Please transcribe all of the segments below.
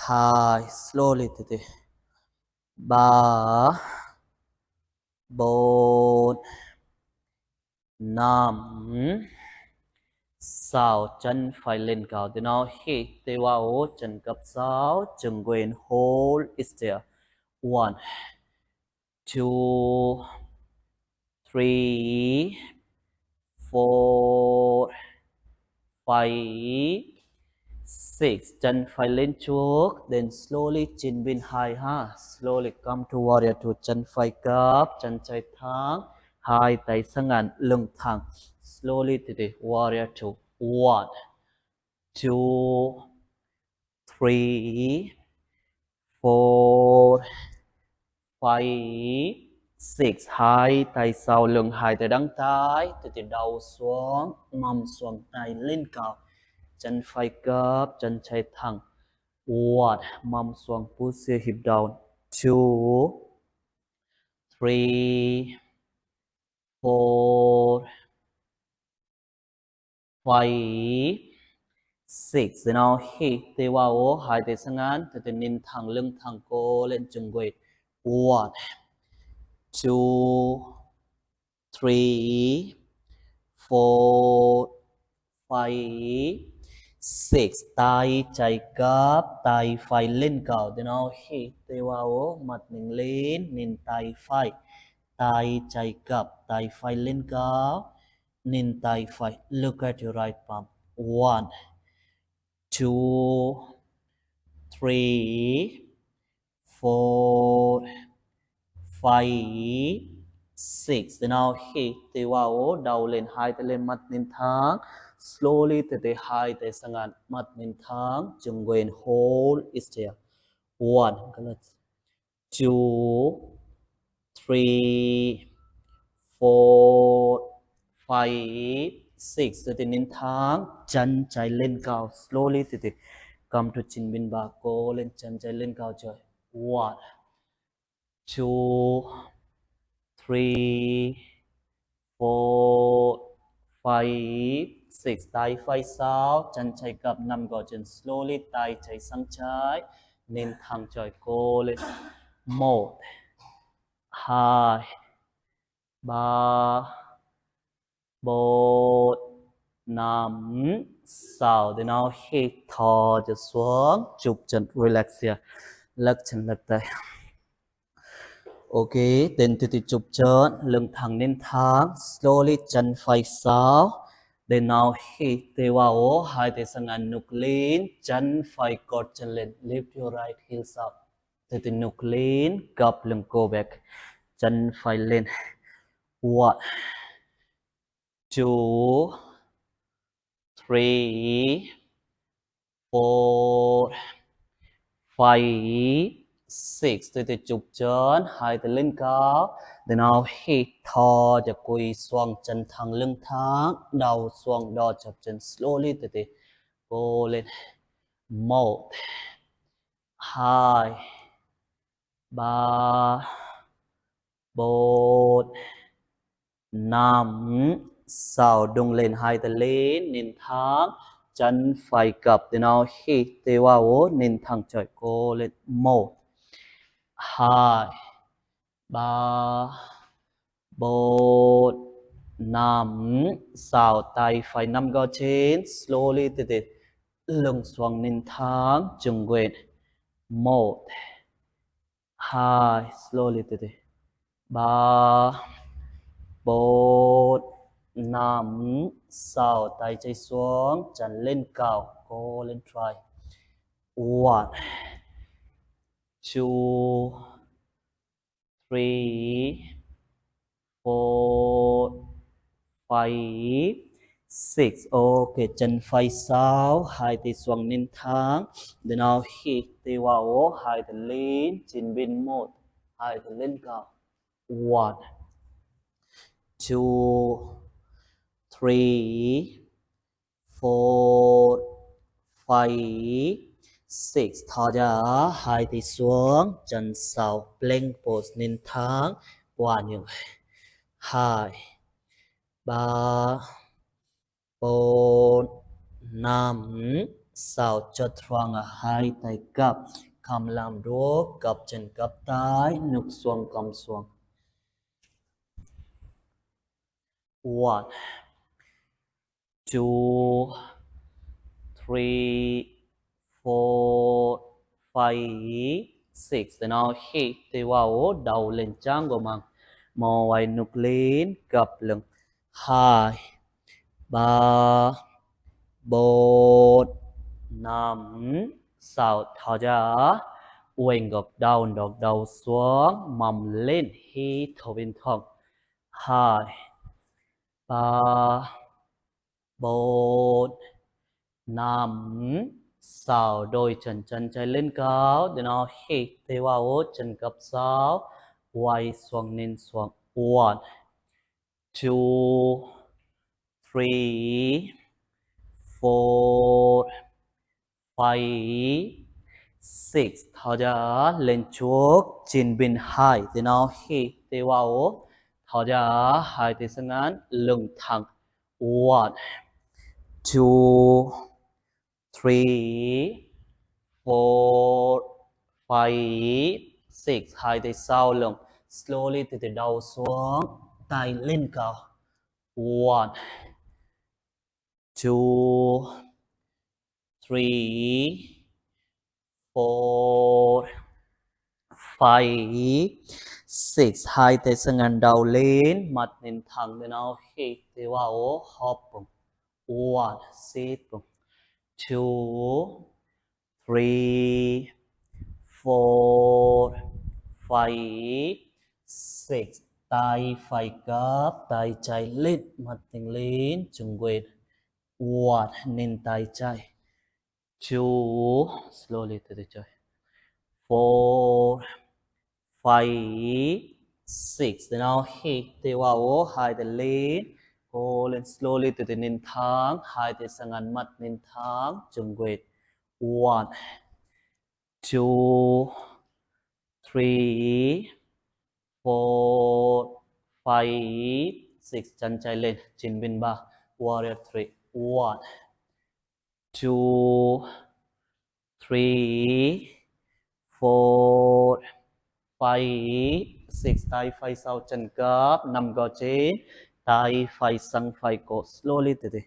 hai slowly từ từ, ba bốn năm sáu, chân phải lên cao từ nào hít từ vào chân cấp sáu, chân quên hold is there. One, two, three, four, five, six. Chân phải lên trước, then slowly chin bên hai ha. Slowly come to warrior two. Chân phải cấp, chân trái thẳng, hai tay sang ngàn, lưng thẳng. Slowly to the warrior two. One, two, three, four, five, six. Hai tay sau lưng, hai tay đằng trái, từ từ đầu xuống, mầm xuống, tay lên cao. Chân phải cấp, chân trái thẳng. One, mom swung, push your hip down. Two, three, four, five, six. Then now hit the wow, hai tay sang ngắn, từ từ nín thẳng lưng thẳng cô lên chừng quay. One, two, three, four, five, six. Tay chạy cấp, tay phải lên cao. Then now hit the wow, mặt mình lên, nín tay phải. Tay chạy cấp, tay phải lên cao, nín tay phải. Look at your right palm. One, two, three, four, five, six. Then now hit the wow, đầu lên, hai tay lên, mặt nín thẳng. Slowly từ từ hai tay sang ngàn, mặt nín thẳng, chừng quên hold is there. One, two, three, four, five, six. Từ từ nín thẳng, chân trái lên cao. Slowly từ từ come to chin bên ba, cô lên, chân trái lên cao trời. One, two, three, four, five, six. Tay phải sau, chân trái cặp, nằm gò chân. Slowly tay trái sang trái, nên thẳng trời, cô lên. Một, hai, ba, bốn, năm, sáu. Then now hít thở cho xuống, chụp chân, relax here, lắc chân lắc tay. Ok, then từ từ chụp chân, lưng thẳng lên thẳng, slowly chân phải sau. Then now hít tay vào, hai tay sang ngắn nục lên, chân phải cột chân lên, lift your right heels up. Từ từ nục lên, gập lưng go back, chân phải lên. One, two, three, four, five, six. Từ từ chụp chân, hai tay lên cao. Then now hít thở cho quỳ xuống, chân thẳng lưng thẳng, đầu xuống đo chập chân. Slowly từ từ cô lên. Một, hai, ba, bốn, năm, sáu. Đung lên, hai tay lên, nín thẳng, chân phải cặp. Then now hít tay vào, nín thẳng trời, cô lên. Một, hai, ba, bốn, năm, sáu. Tay phải nằm gò trên. Slowly từ từ lưng xuống, nín thẳng, chừng quên. Một, hai, slowly từ từ. Ba, bốn, năm, sáu. Tay chạy xuống, chân lên cao, cô lên try. One, two, three, four, five, six. Ok, chân phải sau, hai tay xuống nín thẳng. Then now hít tay vào, hai tay lên, chân bên một, hai tay lên cao. One, two, three, four, five, six. Thở ra, hai tay xuống, chân sau, plank pose nín thẳng. One, hai, ba, bốn, năm, sao cho thoáng hai tay cặp cầm làm đố cặp chân cặp tay nục xuông cầm xuông. 1 2 3 4 5 6. Then now hit thì vào đầu lên trang của mình mò quay nục lên cặp lưng 2 3 4 5 6 thở ra quên gập đầu xuống mầm lên hít thở bên trong 2 3 4 5 6 đôi chân chân chạy lên cao để nó hít thì vào chân gập 6 quay xuống lên xuống 1 2 3 4 5 6 thở ra lên chuốc trên bên hai thì nó hít thì vào thở ra hai tay sang ngắn lưng thẳng 1 2 3 4 5 6 hai tay sau lưng slowly từ từ đầu xuống tay lên cao 1 2 3 4 5 6 hai tay sang ngắn đầu lên mặt nhìn thẳng để nào hít thì vào hop 1 sit 2 3 4 5 6 tay phải gấp tay trái lên mặt nhìn lên chừng quên 1 nên tay trái 2 slowly từ từ chơi 4 5 6 then now hit thì vào hai tay lên cô lên slowly từ từ nên thắng hai tay sang ngắn mặt nên thắng chừng quên 1 2 3 4 5 6 chân chạy lên trên bên ba warrior 3 1 2 3 4 5 6 tay phải sau chân cấp nằm gò trên tay phải sang phải cổ slowly từ từ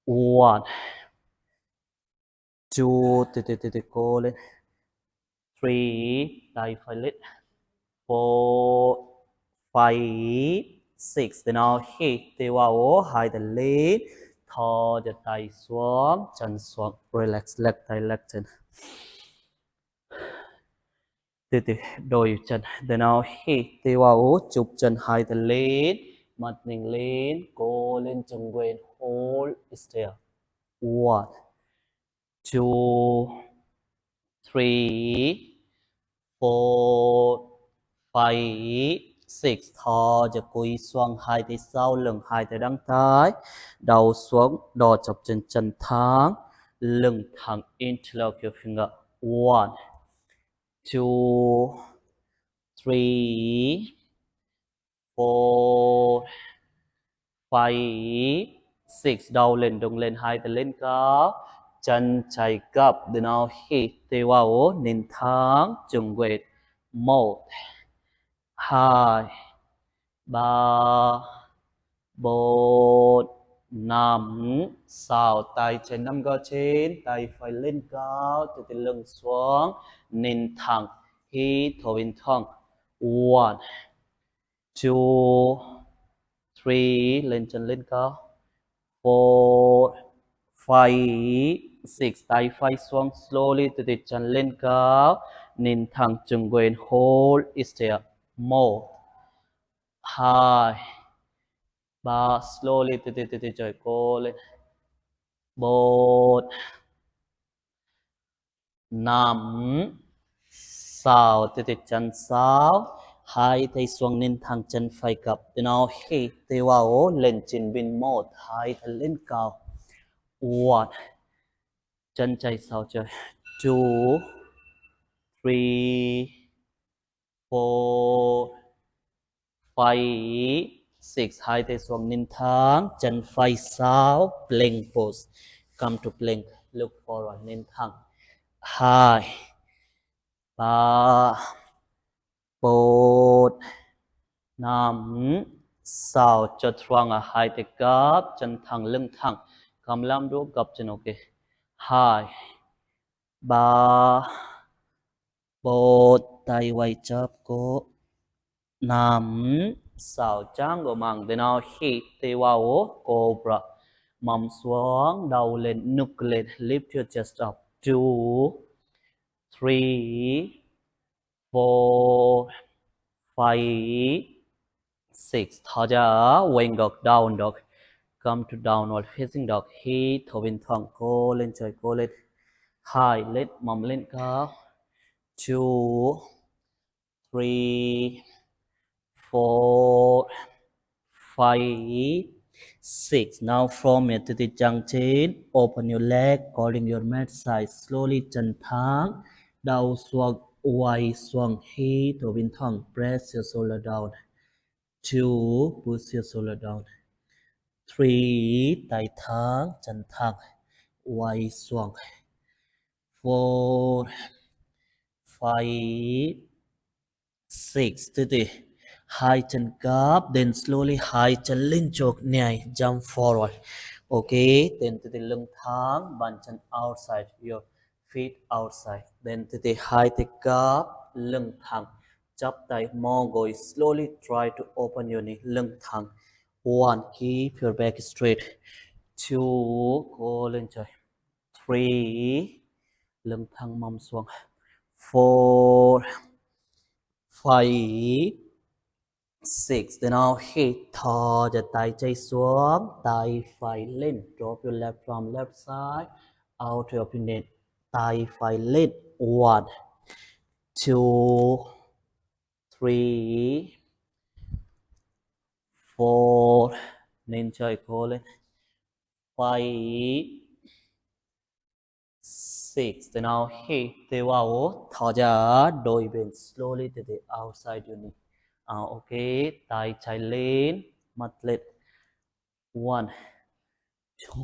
1 2 từ từ cô lên 3 tay phải lên 4 5 6 then now hit thì vào hai tay lên thò giật tay xuống chân xuống relax leg tay leg chân từ từ đôi chân then now hit thì vào chụp chân hai tay lên mặt mình lên cô lên chân quên hold still 1 2 3 4 5 6 thò giật cúi xuống hai tay sau lưng hai tay đằng trái đầu xuống đò chập chân chân thẳng lưng thẳng interlock your finger 1 2 3 4 5 6 đầu lên đùng lên hai tay lên cao chân chạy gấp để nào hít thì vào nên thắng chừng quệt 1 2 3 4 5 6 tay trên nắm gò trên tay phải lên cao từ từ lưng xuống nên thẳng hít thở bên trong 1 2 3 lên chân lên cao 4 5 6 tay phải xuống slowly từ từ chân lên cao nên thẳng chừng quên hold still 1 2 3 slowly từ từ trời cô lên 4 5 6 từ chân 6 hai tay xuống nên thẳng chân phải cặp từ nào hít thì vào lên trên bên 1 hai tay lên cao 1 chân chạy sau chơi 2 3 4 5 6 hai tay xuống nên thẳng chân phải sau plank pose come to plank look forward nên thẳng. 2 3 4 5 6 cho thoáng hai tay gấp chân thẳng lưng thẳng cầm làm đũa gập chân ok 2 3 4 tay quay chắp cổ 5 6 trang của mang thế nào hít tay vào cobra mông xuống đầu lên nực lên lift your chest up 2 3 4 5 6 thở ra wing dog down dog come to downward facing dog hít thở bên thẳng cô lên trời cô lên 2 lên mông lên cao 2 3 4 5 6 now from here to the junction open your leg calling your mat side slowly chân thẳng đầu xuống quay xuống hít thở bên thẳng press your shoulder down 2 push your shoulder down 3 tay thẳng chân thẳng quay xuống 4 5 6 từ từ hai chân gấp then slowly hai chân lên chọc nhảy jump forward okay then từ từ lưng thẳng bàn chân outside your feet outside then từ từ hai tay gấp lưng thẳng chắp tay mò gối slowly try to open your knee lưng thẳng 1 keep your back straight 2 cố lên trời 3 lưng thẳng mông xuống 4 5 6 then now hít thở cho tay chạy xuống tay phải lên drop your left arm left side out of your neck tay phải lên 1 2 3 4 nên trời cô lên 5 6 then now hít tay vào thở ra đôi bên slowly to the outside your knee ok tay trái lên mặt lên 1 2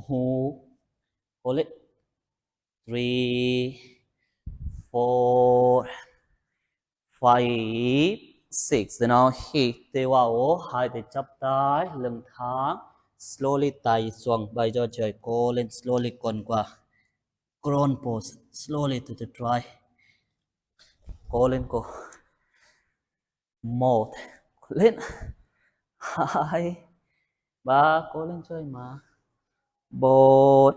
hold it 3 4 5 6 then now hít tay vào hai tay chắp tay lưng thẳng slowly tay xuống bay cho trời cô lên slowly quần qua crawl pose slowly to the dry cô lên cô 1 lên 2 3 cố lên chơi mà 4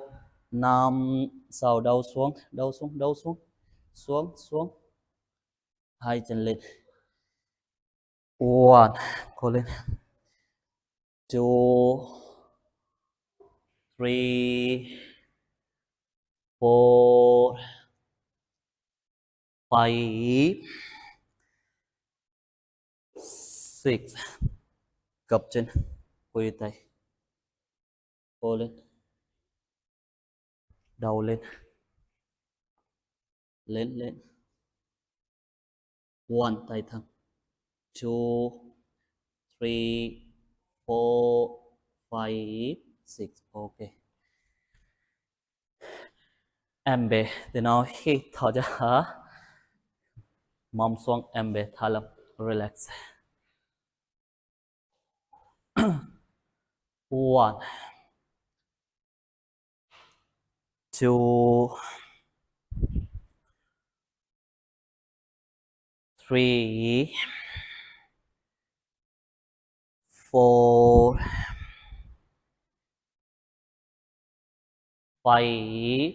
5 6 đầu xuống đầu xuống đầu xuống xuống xuống hai chân lên 1 cố lên 2 3 4 5 6 gập chân quay tay cố lên đầu lên lên lên 1 tay thẳng 2 3 4 5 6 ok em bé thì nó hít thở ra mông xuống em bé thả lỏng relax 1 2 3 4 5